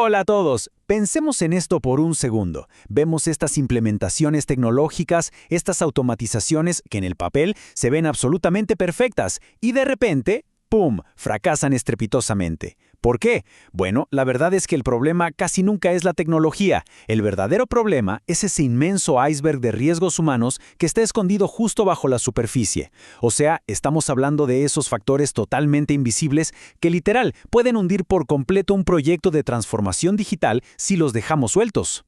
Hola a todos. Pensemos en esto por un segundo. Vemos estas implementaciones tecnológicas, estas automatizaciones que en el papel se ven absolutamente perfectas y de repente, ¡pum!, fracasan estrepitosamente. ¿Por qué? Bueno, la verdad es que el problema casi nunca es la tecnología. El verdadero problema es ese inmenso iceberg de riesgos humanos que está escondido justo bajo la superficie. O sea, estamos hablando de esos factores totalmente invisibles que literal pueden hundir por completo un proyecto de transformación digital si los dejamos sueltos.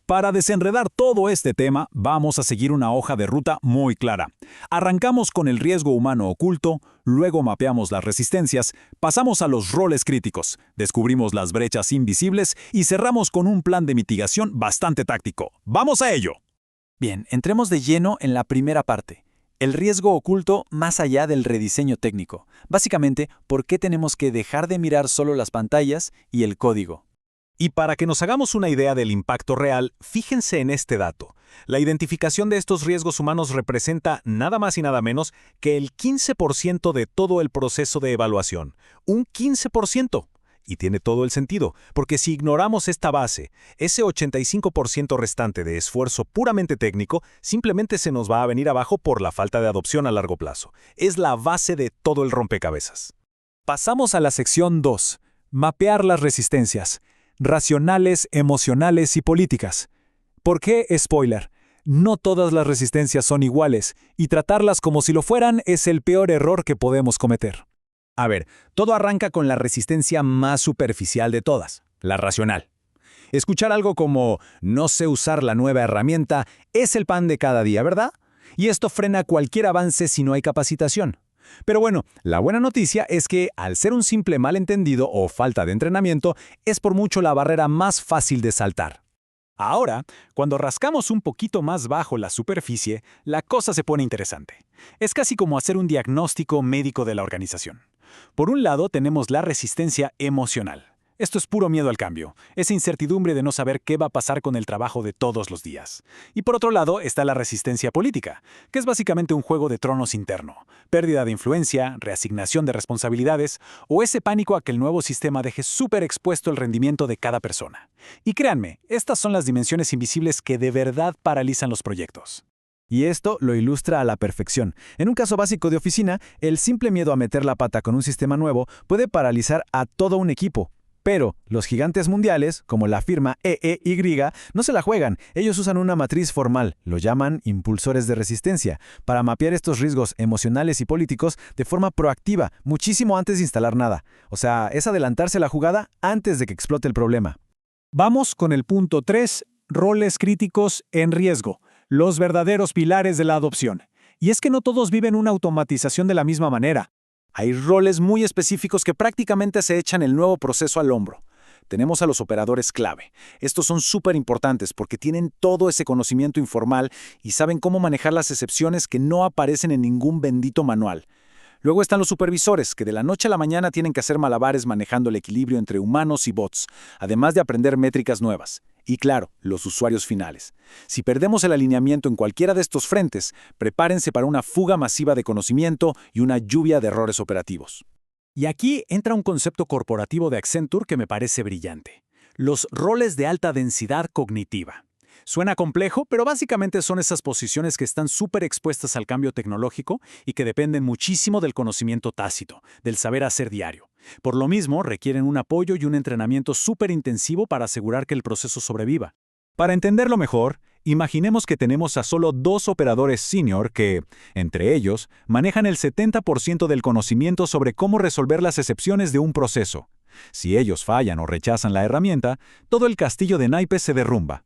Para desenredar todo este tema, vamos a seguir una hoja de ruta muy clara. Arrancamos con el riesgo humano oculto, luego mapeamos las resistencias, pasamos a los roles críticos, descubrimos las brechas invisibles y cerramos con un plan de mitigación bastante táctico. ¡Vamos a ello! Bien, entremos de lleno en la primera parte. El riesgo oculto más allá del rediseño técnico. Básicamente, ¿por qué tenemos que dejar de mirar solo las pantallas y el código? Y para que nos hagamos una idea del impacto real, fíjense en este dato. La identificación de estos riesgos humanos representa nada más y nada menos que el 15% de todo el proceso de evaluación. ¡Un 15%! Y tiene todo el sentido, porque si ignoramos esta base, ese 85% restante de esfuerzo puramente técnico simplemente se nos va a venir abajo por la falta de adopción a largo plazo. Es la base de todo el rompecabezas. Pasamos a la sección 2. Mapear las resistencias. Racionales, emocionales y políticas. ¿Por qué spoiler? No todas las resistencias son iguales, y tratarlas como si lo fueran es el peor error que podemos cometer. A ver, todo arranca con la resistencia más superficial de todas, la racional. Escuchar algo como «no sé usar la nueva herramienta» es el pan de cada día, ¿verdad? Y esto frena cualquier avance si no hay capacitación. Pero bueno, la buena noticia es que, al ser un simple malentendido o falta de entrenamiento, es por mucho la barrera más fácil de saltar. Ahora, cuando rascamos un poquito más bajo la superficie, la cosa se pone interesante. Es casi como hacer un diagnóstico médico de la organización. Por un lado, tenemos la resistencia emocional. Esto es puro miedo al cambio, esa incertidumbre de no saber qué va a pasar con el trabajo de todos los días. Y por otro lado está la resistencia política, que es básicamente un juego de tronos interno, pérdida de influencia, reasignación de responsabilidades o ese pánico a que el nuevo sistema deje súper expuesto el rendimiento de cada persona. Y créanme, estas son las dimensiones invisibles que de verdad paralizan los proyectos. Y esto lo ilustra a la perfección. En un caso básico de oficina, el simple miedo a meter la pata con un sistema nuevo puede paralizar a todo un equipo. Pero los gigantes mundiales, como la firma EEY, no se la juegan. Ellos usan una matriz formal, lo llaman impulsores de resistencia, para mapear estos riesgos emocionales y políticos de forma proactiva, muchísimo antes de instalar nada. O sea, es adelantarse a la jugada antes de que explote el problema. Vamos con el punto 3, roles críticos en riesgo, los verdaderos pilares de la adopción. Y es que no todos viven una automatización de la misma manera. Hay roles muy específicos que prácticamente se echan el nuevo proceso al hombro. Tenemos a los operadores clave. Estos son súper importantes porque tienen todo ese conocimiento informal y saben cómo manejar las excepciones que no aparecen en ningún bendito manual. Luego están los supervisores, que de la noche a la mañana tienen que hacer malabares manejando el equilibrio entre humanos y bots, además de aprender métricas nuevas. Y claro, los usuarios finales. Si perdemos el alineamiento en cualquiera de estos frentes, prepárense para una fuga masiva de conocimiento y una lluvia de errores operativos. Y aquí entra un concepto corporativo de Accenture que me parece brillante. Los roles de alta densidad cognitiva. Suena complejo, pero básicamente son esas posiciones que están súper expuestas al cambio tecnológico y que dependen muchísimo del conocimiento tácito, del saber hacer diario. Por lo mismo, requieren un apoyo y un entrenamiento súper intensivo para asegurar que el proceso sobreviva. Para entenderlo mejor, imaginemos que tenemos a solo 2 operadores senior que, entre ellos, manejan el 70% del conocimiento sobre cómo resolver las excepciones de un proceso. Si ellos fallan o rechazan la herramienta, todo el castillo de naipes se derrumba.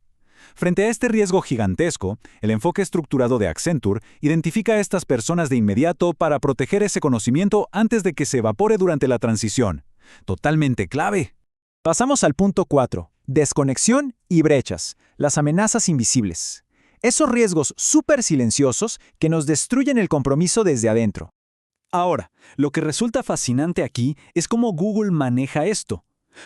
Frente a este riesgo gigantesco, el enfoque estructurado de Accenture identifica a estas personas de inmediato para proteger ese conocimiento antes de que se evapore durante la transición. Totalmente clave. Pasamos al punto 4. Desconexión y brechas. Las amenazas invisibles. Esos riesgos súper silenciosos que nos destruyen el compromiso desde adentro. Ahora, lo que resulta fascinante aquí es cómo Google maneja esto.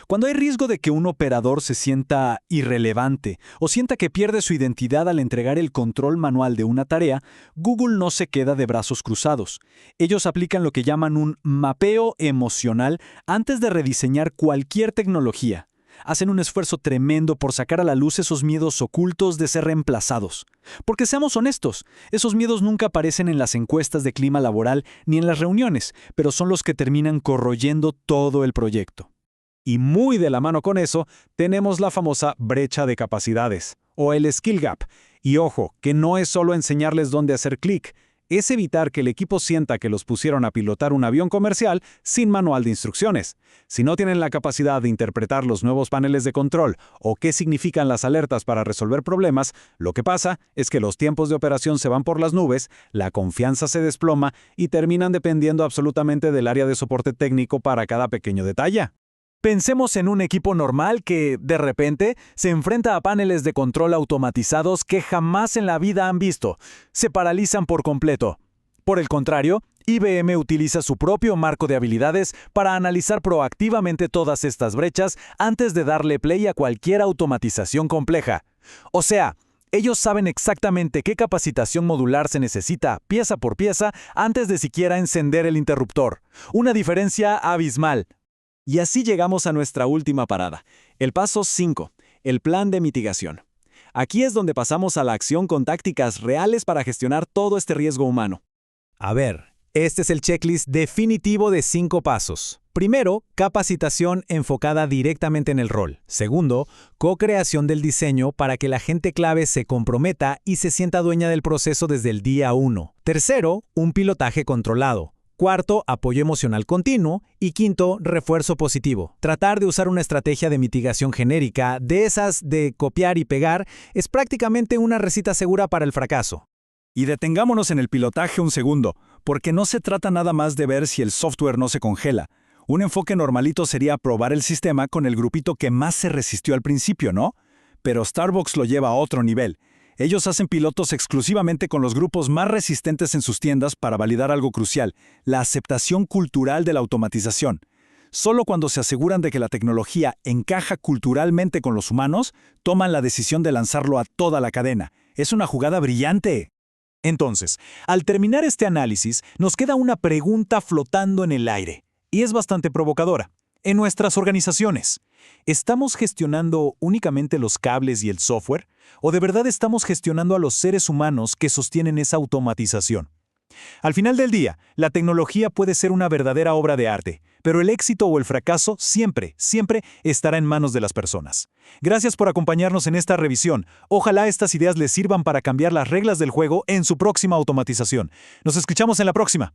Cuando hay riesgo de que un operador se sienta irrelevante o sienta que pierde su identidad al entregar el control manual de una tarea, Google no se queda de brazos cruzados. Ellos aplican lo que llaman un mapeo emocional antes de rediseñar cualquier tecnología. Hacen un esfuerzo tremendo por sacar a la luz esos miedos ocultos de ser reemplazados. Porque seamos honestos, esos miedos nunca aparecen en las encuestas de clima laboral ni en las reuniones, pero son los que terminan corroyendo todo el proyecto. Y muy de la mano con eso, tenemos la famosa brecha de capacidades, o el skill gap. Y ojo, que no es solo enseñarles dónde hacer clic, es evitar que el equipo sienta que los pusieron a pilotar un avión comercial sin manual de instrucciones. Si no tienen la capacidad de interpretar los nuevos paneles de control o qué significan las alertas para resolver problemas, lo que pasa es que los tiempos de operación se van por las nubes, la confianza se desploma y terminan dependiendo absolutamente del área de soporte técnico para cada pequeño detalle. Pensemos en un equipo normal que, de repente, se enfrenta a paneles de control automatizados que jamás en la vida han visto. Se paralizan por completo. Por el contrario, IBM utiliza su propio marco de habilidades para analizar proactivamente todas estas brechas antes de darle play a cualquier automatización compleja. O sea, ellos saben exactamente qué capacitación modular se necesita, pieza por pieza, antes de siquiera encender el interruptor. Una diferencia abismal. Y así llegamos a nuestra última parada, el paso 5, el plan de mitigación. Aquí es donde pasamos a la acción con tácticas reales para gestionar todo este riesgo humano. A ver, este es el checklist definitivo de 5 pasos. Primero, capacitación enfocada directamente en el rol. Segundo, co-creación del diseño para que la gente clave se comprometa y se sienta dueña del proceso desde el día 1. Tercero, un pilotaje controlado. Cuarto, apoyo emocional continuo. Y quinto, refuerzo positivo. Tratar de usar una estrategia de mitigación genérica, de esas de copiar y pegar, es prácticamente una receta segura para el fracaso. Y detengámonos en el pilotaje un segundo, porque no se trata nada más de ver si el software no se congela. Un enfoque normalito sería probar el sistema con el grupito que más se resistió al principio, ¿no? Pero Starbucks lo lleva a otro nivel. Ellos hacen pilotos exclusivamente con los grupos más resistentes en sus tiendas para validar algo crucial, la aceptación cultural de la automatización. Solo cuando se aseguran de que la tecnología encaja culturalmente con los humanos, toman la decisión de lanzarlo a toda la cadena. Es una jugada brillante. Entonces, al terminar este análisis, nos queda una pregunta flotando en el aire, y es bastante provocadora. En nuestras organizaciones, ¿estamos gestionando únicamente los cables y el software? ¿O de verdad estamos gestionando a los seres humanos que sostienen esa automatización? Al final del día, la tecnología puede ser una verdadera obra de arte, pero el éxito o el fracaso siempre estará en manos de las personas. Gracias por acompañarnos en esta revisión. Ojalá estas ideas les sirvan para cambiar las reglas del juego en su próxima automatización. Nos escuchamos en la próxima.